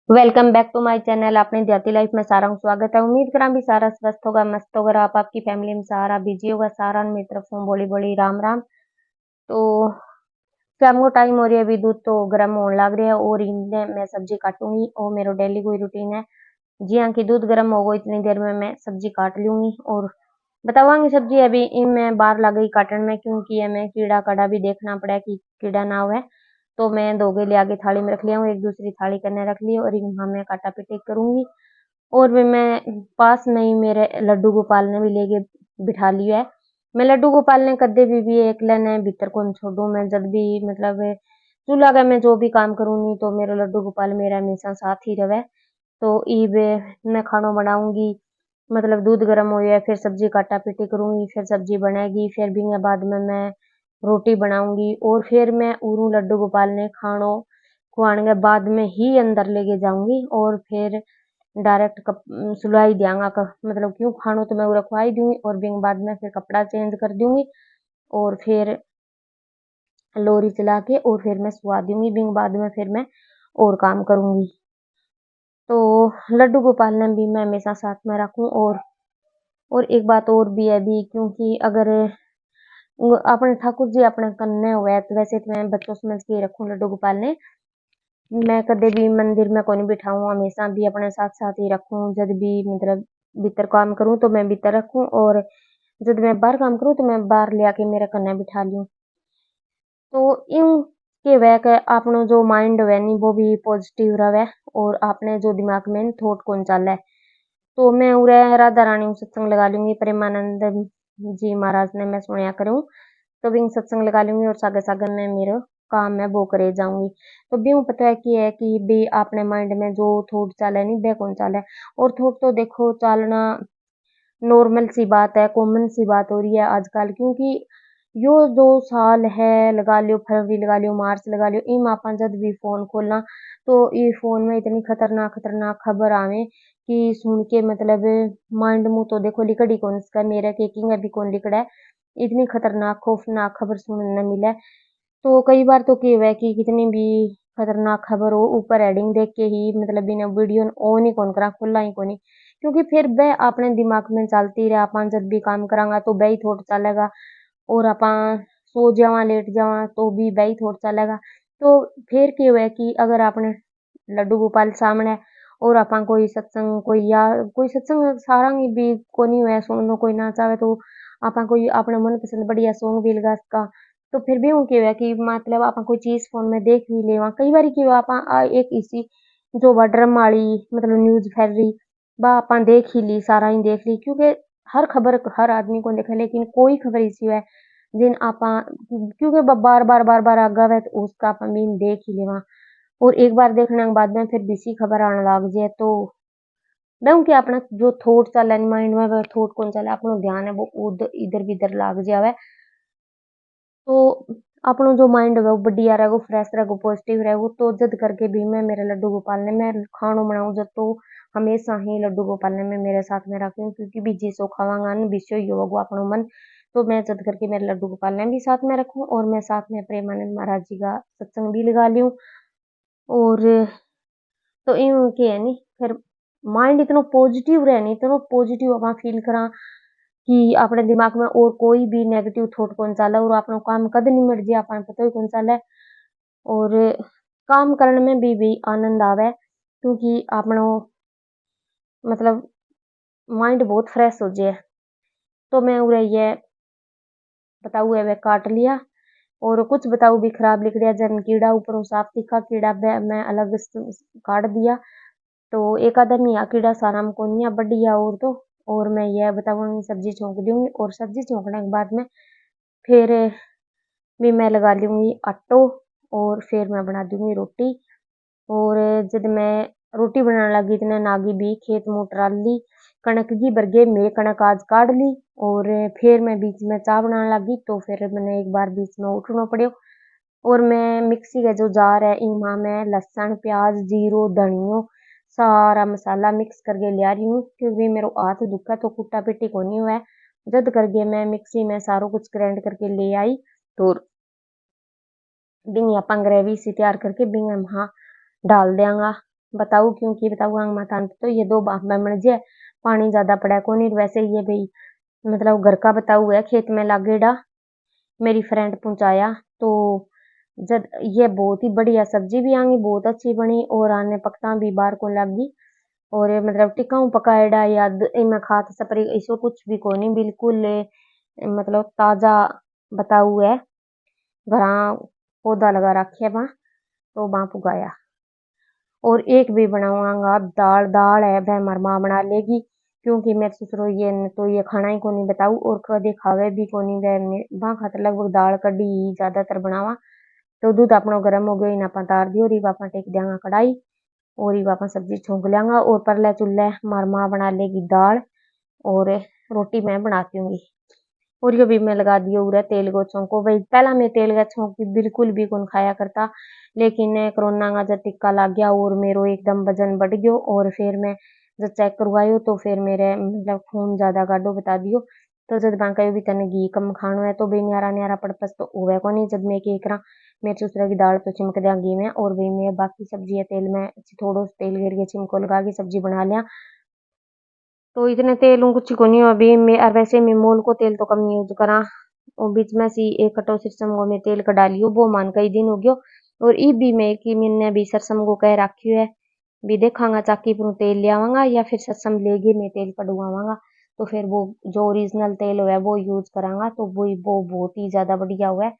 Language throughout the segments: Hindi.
Welcome back to my channel. अपनी देहाती लाइफ में सारा स्वागत है। उम्मीद करा भी सारा स्वस्थ होगा, मस्त होगा। आप आपकी फैमिली में सारा बिजी होगा। सारा मेरी तरफ से बोली बोली राम राम। तो शाम को टाइम हो रही है, अभी दूध तो गर्म होने लग रहा है और इनमें मैं सब्जी काटूंगी और मेरा डेली कोई रूटीन है। जी हाँ, कि दूध गर्म होगा इतनी देर में मैं सब्जी काट लूंगी और बतावांगी सब्जी। अभी मैं बाहर लग गई काटन में, क्योंकि हमें कीड़ा कड़ा भी देखना पड़ा कि कीड़ा ना हुए। तो मैं दोगे ले आगे थाली में रख लिया हूँ, एक दूसरी थाली करने रख ली और यहाँ मैं काटा पीटी करूंगी। और भी मैं पास में ही मेरे लड्डू गोपाल ने भी लेके बिठा लिया है। मैं लड्डू गोपाल ने कदे भी एकला ने भीतर को छोड़ू। मैं जब भी मतलब चूल्हा का मैं जो भी काम करूंगी तो मेरा लड्डू गोपाल मेरा हमेशा साथ ही रहे। तो ईब मैं खाना बनाऊंगी, मतलब दूध गर्म हो गया, फिर सब्जी काटा पीटी करूंगी, फिर सब्जी बनेगी, फिर भी बाद में मैं रोटी बनाऊंगी और फिर मैं उरू लड्डू गोपाल ने खानो खुआने के बाद में ही अंदर लेके जाऊंगी और फिर डायरेक्ट सुलाई दियांगा मतलब क्यों खानो तो मैं वो रखवाई दूंगी और बिंग बाद में फिर कपड़ा चेंज कर दूंगी और फिर लोरी चला के और फिर मैं सुला दूंगी। बिंग बाद में फिर मैं और काम करूंगी। तो लड्डू गोपाल ने भी मैं हमेशा साथ में रखूं। और एक बात और भी है भी, क्योंकि अगर अपने ठाकुर जी अपने कन्ने हुए तो वैसे तो मैं बच्चों समझ के ही रखूं लड्डू गोपाल ने। मैं कदे भी मंदिर में को नहीं बिठाऊं, हमेशा भी अपने साथ साथ ही रखूं। जब भी मतलब भीतर काम करूं तो मैं भीतर रखूं और जब मैं बाहर काम करूं तो मैं बाहर ले आके मेरे कन्ने बिठा लूं। तो यूं के वह के आपनो जो माइंड है नी वो भी पॉजिटिव रहे और आपने जो दिमाग में थॉट कौन चले। तो मैं उरे राधा रानी को सत्संग लगा लूंगी, प्रेमानंद जी महाराज ने मैं सुनया करूं तो भी सत्संग लगा लूंगी और सागे सागे में मेरा काम है वो करे जाऊंगी। तो भी पता है कि भी आपने माइंड में जो थॉट चाले नहीं बे कौन चाले। और थॉट तो देखो चालना नॉर्मल सी बात है, कॉमन सी बात हो रही है आजकल। क्योंकि यो जो साल है लगा लियो, फरवरी लगा लियो, मार्च लगा लियो, इम आपन जब भी फोन खोलना तो ये फोन में इतनी खतरनाक खतरनाक खबर आवे कि सुन के मतलब माइंड मुंह तो देखो लिकड़ी कौन इसका मेरा के किंग अभी कौन लिकड़ा है। इतनी खतरनाक खौफनाक खबर सुनने मिले। तो कई बार तो क्या हुआ है कि कितनी भी खतरनाक खबर हो ऊपर हेडिंग देख के ही मतलब बिना वीडियो ऑन ही कौन करा, खुला ही कौन। क्योंकि फिर वह अपने दिमाग में चलती रहे। अपन जब भी काम करांगा तो वही थॉट चलेगा और अपन सो जावा लेट जावा तो भी वही थॉट चलेगा। तो फिर क्या हुआ है कि अगर आपने लड्डू गोपाल सामने और अपन कोई सत्संग कोई या कोई सत्संग सारंग भी कोनी हुआ सुन कोई ना चाहे तो अपन कोई अपने मन पसंद बढ़िया सॉन्ग भी लगा सका। तो फिर भी वो क्या हुआ कि मतलब अपन कोई चीज फोन में देख भी लेवा। कई बार क्या हुआ अपन एक इसी जो ड्रम वाली मतलब न्यूज फैल रही बा अपन देख ही ली, सारा ही देख ली। क्योंकि हर खबर हर आदमी को देखे, लेकिन कोई खबर इसी है जिन आपा क्योंकि बार बार आगा है तो उसका अपन भी देख ही लेवा। और एक बार देखने के बाद में फिर बीसी खबर आने लग जाए तो मैं कि अपना जो थॉट चल माइंड में वो थॉट कौन चले, अपना ध्यान है वो उधर इधर बिधर लग जावे। तो अपनो जो माइंड है वो बढ़िया रहेगा, फ्रेश रहेगा, पॉजिटिव रहेगा। तो जद करके भी मैं मेरे लड्डू गोपाल ने मैं खानो बनाऊं जब तो हमेशा ही लड्डू गोपाल ने मैं मेरे साथ में रखूं। क्योंकि भी जिसो खावांगा न विषय ही होगा अपनो मन। तो मैं जद करके मेरे लड्डू गोपाल ने भी साथ में रखूं और मैं साथ में प्रेमानंद महाराज जी का सत्संग भी लगा लूं। और तो यूं के है नी फिर माइंड इतना पॉजिटिव रहे नी, इतना पॉजिटिव अपना फील करा कि अपने दिमाग में और कोई भी नेगेटिव थॉट कौन चाले और अपना काम कद निमट जाए अपन पता ही कौन चाले। और काम करने में भी आनंद आवे, क्योंकि अपनो मतलब माइंड बहुत फ्रेश हो जाए। तो मैं उरे ये बताऊ है वे काट लिया और कुछ बताऊ भी खराब लिख दिया। जन कीड़ा ऊपर साफ दिखा कीड़ा मैं अलग काट दिया। तो एक आदमी या कीड़ा सारा में कोनिया बढ़िया और तो और मैं यह बताऊंगी सब्जी छोंक दूंगी और सब्जी छोंकने के बाद में फिर भी मैं लगा लूंगी आटो और फिर मैं बना दूंगी रोटी। और जब मैं रोटी बनाने लगी इतने नागी भी खेत मोटर ली कणक की बरगे मैं कणक आज काट ली। और फिर मैं बीच में चाय बनाने लगी तो फिर मैंने एक बार बीच में उठना पड़ो और मैं मिक्सी का जो जार है इमा में लहसुन प्याज जीरो धनियो सारा मसाला मिक्स करके लिया रही हूँ। क्योंकि मेरे हाथ दुखा तो कुट्टा पिट्टी को नहीं हुआ है। जद करके मैं मिक्सी में सारो कुछ ग्राइंड करके ले आई तो बिंग अपन ग्रेवी सी तैयार करके बिंग हम हाँ डाल देंगा। बताऊ क्योंकि बताऊ आंग माता तो ये 2 बाप में मर जे पानी ज्यादा पड़ा कोनी। वैसे ये भाई मतलब घर का बताऊ है, खेत में लागेड़ा, मेरी फ्रेंड पहुंचाया। तो जब ये बहुत ही बढ़िया सब्जी भी आंगी, बहुत अच्छी बनी और आने पकता भी बार को लगी। और ये मतलब टिकाऊ पकाएड़ा या इनमें खाद स्प्रे इसो कुछ भी कोनी, बिल्कुल मतलब ताजा बताऊ है। घरा पौधा लगा रखे वहां तो वहां पुगाया। और एक भी बनाऊंगा दाल, दाल है वह हमारी माँ बना लेगी क्योंकि मेरे ससुर ये न तो ये खाना ही कोनी बताऊ और कदे खावे भी कोनी। वहां खातर लगभग दाल कड़ी ही ज्यादातर बनावा। तो दूध अपनो गर्म हो गयो, इन आपा तार दियो, री आपा टेक देंगा कढ़ाई और री आपा सब्जी छोंक लेंगा। और परले चूल्हे मार माँ बना लेगी दाल और रोटी मैं बनाती हूँ। और यो भी मैं लगा दियो उरे तेल को छौंको। भाई पहला मैं तेल का छौंक बिल्कुल भी कौन खाया करता, लेकिन कोरोना का जब टिक्का लग गया और मेरो एकदम वजन बढ़ गयो। और फिर मैं जब चेक करवायो तो फिर मेरे मतलब खून ज्यादा गाढ़ो बता दियो। तो जब मैं कहो भी तने घी कम खानो है तो भी न्यारा न्यारा पड़पस तो होवे को नहीं। जब मैं एक रहा मेरे ससुरा की दाल तो चिमक दिया घी में और भी मैं बाकी सब्जी है तेल में थोड़ो तेल गिर के छिमको लगा के सब्जी बना लिया। तो इतने तेल हूँ कुछ को नहीं अभी मैं और वैसे मैं मोल को तेल तो कम यूज करा। और बीच में सी एक कटो सरसम को मैं तेल का डालियो वो मान कई दिन हो गयो। और ई भी मैं कि मैंने भी सरसम को कह रखी है भी देखांगा चाकी पर तेल ले आवांगा या फिर सरसम लेके मैं तेल कड़वावांगा। तो फिर वो जो ओरिजिनल तेल हुआ वो यूज करांगा तो वो बहुत ही ज्यादा बढ़िया हुआ है।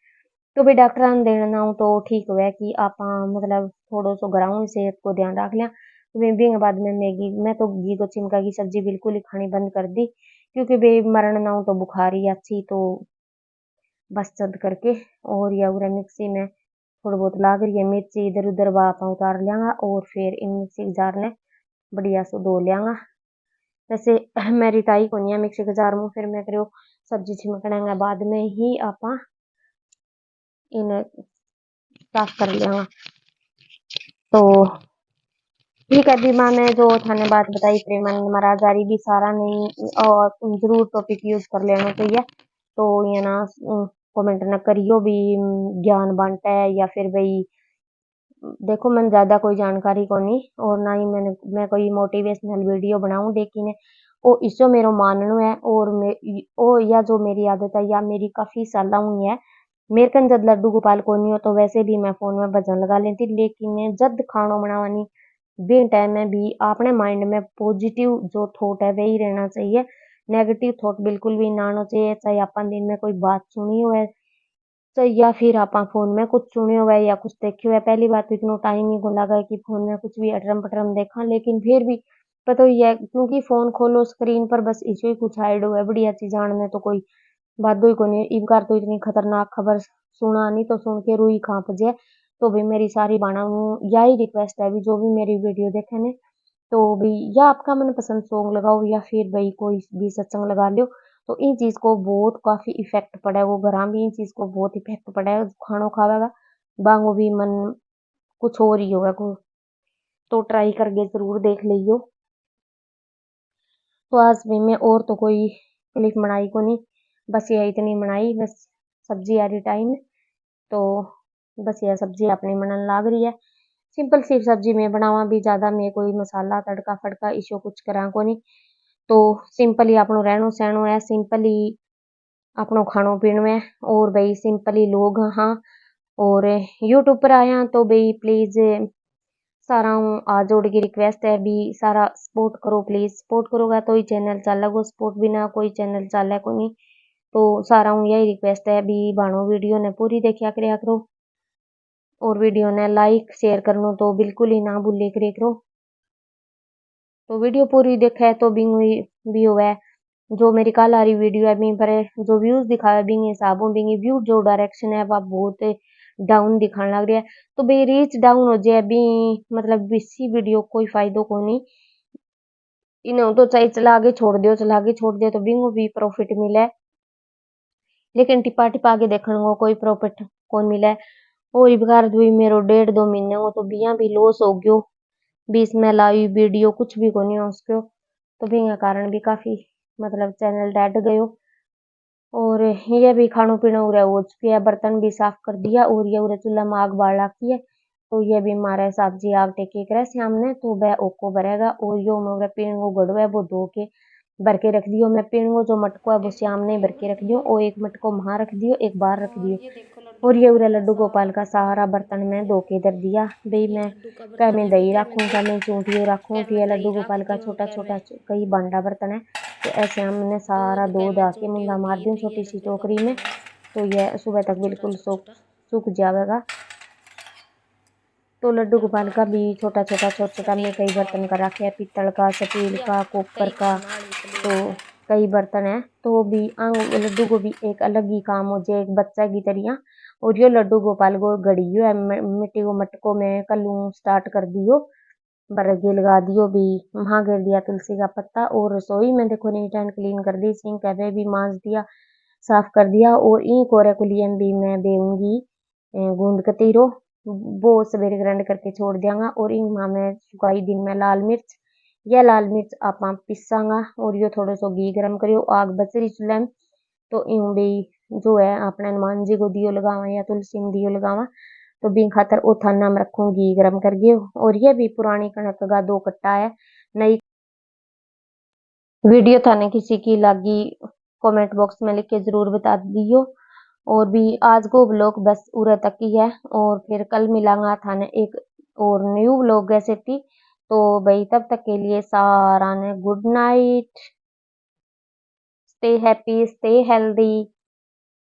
तो भी डॉक्टर ने देना हूँ तो ठीक हुआ कि आप मतलब थोड़ो सो घराऊ सेहत को ध्यान रख लिया। तो भी बाद में मैगी मैं तो घी को चिमका की सब्जी बिल्कुल ही खानी बंद कर दी क्योंकि बे मरण ना हो तो बुखारी अच्छी तो बस चद करके। और या उरा मिक्सी में थोड़ा बहुत ला कर ये मिर्ची इधर उधर बापा उतार लियांगा और फिर इन मिक्सी के जार ने बढ़िया से धो लियांगा। वैसे मेरी ताई को नहीं है मिक्सी के जार में फिर मैं करो सब्जी छिमकने बाद में ही आपा इन साफ कर लियांगा। तो ठीक है बीमा में जो थाने बात बताई प्रेमन महाराज जारी भी सारा नहीं और जरूर टॉपिक यूज कर लेना चाहिए। तो ये ना कमेंट न करियो भी ज्ञान बांटा है या फिर भाई देखो मैंने ज्यादा कोई जानकारी को नहीं और ना ही मैं कोई मोटिवेशनल वीडियो बनाऊं, लेकिन ओ इसो मेरो माननो है और ओ या जो मेरी आदत है या मेरी काफी साल हुई है। मेरे कन जब लड्डू गोपाल को नहीं हो तो वैसे भी मैं फोन में भजन लगा लेती, लेकिन जब खाना बनावानी बे टाइम में भी अपने माइंड में पॉजिटिव जो थॉट है वही रहना चाहिए। नेगेटिव थॉट बिल्कुल भी ना आना चाहिए। चाहे अपन दिन में कोई बात सुनी हो है तो या फिर आपा फोन में कुछ सुने हुआ है या कुछ देखे हुआ है। पहली बात तो इतना टाइम ही को लगा कि फोन में कुछ भी अटरम पटरम देखा, लेकिन फिर भी पता ही है क्योंकि फोन खोलो स्क्रीन पर बस इसे ही कुछ हाइड हुआ है बढ़िया चीज जानने तो कोई बात ही को नहीं। इब कार तो इतनी खतरनाक खबर सुना नहीं तो सुन के रूही कांप जाए। तो भी मेरी सारी बाना यही रिक्वेस्ट है भी जो भी मेरी वीडियो देखे ने तो भी या आपका मनपसंद सॉन्ग लगाओ या फिर भाई कोई भी सत्संग लगा लो। तो इन चीज को बहुत काफी इफेक्ट पड़ा है, वो घर भी इन चीज को बहुत इफेक्ट पड़ा है। खानो खावेगा बांगो भी मन कुछ और ही होगा को तो ट्राई करके जरूर देख लियो। तो आज भी मैं और तो कोई क्लिप बनाई को नहीं, बस ये इतनी बनाई बस सब्जी आ रही टाइम। तो बस यह सब्जी अपनी मनन लाग रही है। सिंपल सी सब्जी में बनावा भी ज्यादा मैं कोई मसाला तड़का फड़का इशो कुछ करा को नहीं। तो सिंपल ही अपनो रहनो सहनो है, सिंपल ही अपनो खानो पीनो है और भाई सिंपल ही लोग हाँ। और यूट्यूब पर आया तो भाई प्लीज सारा आ जोड़ की रिक्वेस्ट है भी सारा सपोर्ट करो, प्लीज सपोर्ट करोगा तो ही चैनल चलेगा, सपोर्ट बिना कोई चैनल चले को नहीं। तो सारा यही रिक्वेस्ट है भी बानो वीडियो ने पूरी देखा करो और वीडियो ने लाइक शेयर करनो तो बिल्कुल ही ना भूले करो। तो वीडियो पूरी देखा है तो भी हुआ है जो मेरी कल आ रही वीडियो है बी पर जो व्यूज दिखा है बिंग हिसाब बिंग व्यू जो डायरेक्शन है वह बहुत डाउन दिखाने लग रहा है। तो भाई रीच डाउन हो जाए भी मतलब इसी वीडियो कोई फायदो को नहीं। इन्हें तो चाहे चला के छोड़ दियो तो बिंगो भी प्रॉफिट मिले, लेकिन टिपा टिपा के देखने को कोई प्रॉफिट कौन मिले। और इबकार भी मेरो 1.5-2 महीने को तो बिया भी लॉस हो गयो, बीच में लाई वीडियो कुछ भी को नहीं हो उसको। तो बिंगा कारण भी काफी मतलब चैनल डेड गयो। और ये भी खानो पीनो उरे हो चुकी है, बर्तन भी साफ कर दिया और ये उरे चूल्हा में आग बाल रखी है। तो ये भी मारे सब्जी आवटे के करे श्याम ने तो वह ओको भरेगा और यो मैं पीणगो गड़ो है वो धो के भर के रख दियो। मैं पीणगो जो मटको है वो श्याम ने भर के रख दियो और एक मटको वहां रख दियो, एक बाहर रख दियो। और ये उरे लड्डू गोपाल का सारा बर्तन में धो के धर दिया। भाई मैं क्या मैं दही रखूँ, क्या मैं चूंटियों रखूँ कि ये लड्डू गोपाल का छोटा छोटा कई भांडा बर्तन है। तो ऐसे हमने सारा धो धा के मुंदा मार दूँ छोटी सी टोकरी में, तो यह सुबह तक बिल्कुल सूख जाएगा। तो लड्डू गोपाल का भी छोटा छोटा मैं कई बर्तन का रखे है, पीतल का, स्टील का, कॉपर का, तो कई बर्तन है। तो भी लड्डू को भी एक अलग ही काम हो जाए, एक बच्चा की तरह। और यो लड्डू गोपाल को घड़ियो है मिट्टी को मटको में कलू स्टार्ट कर दियो, बरगे लगा दियो भी, वहां गिर दिया तुलसी का पत्ता। और रसोई में देखो नीट एंड क्लीन कर दी, सिंक है भी मांज दिया, साफ कर दिया। और इन कोरे कुलियन भी मैं देऊंगी गूंद कतीरो, वो सवेरे ग्राइंड करके छोड़ दियांगा। और इन मैं सुखाई दिन में लाल मिर्च, यह लाल मिर्च आप पिसांगा और यो थोड़ा सो घी गरम करियो, आग बच रही चूल्हे में। तो इन भी जो है अपने हनुमान जी को दियो लगावा या तुलसी में दियो लगावा, तो बी खातर ओ थाना में रखूँ घी गरम करके। और ये भी पुरानी कणक का 2 कट्टा है। नई वीडियो थाने किसी की लगी कमेंट बॉक्स में लिख के जरूर बता दियो। और भी आज को व्लॉग बस उरे तक ही है, और फिर कल मिलांगा थाने एक और न्यू व्लॉग ऐसे थी। तो भाई तब तक के लिए सारा ने good night, stay happy, stay healthy.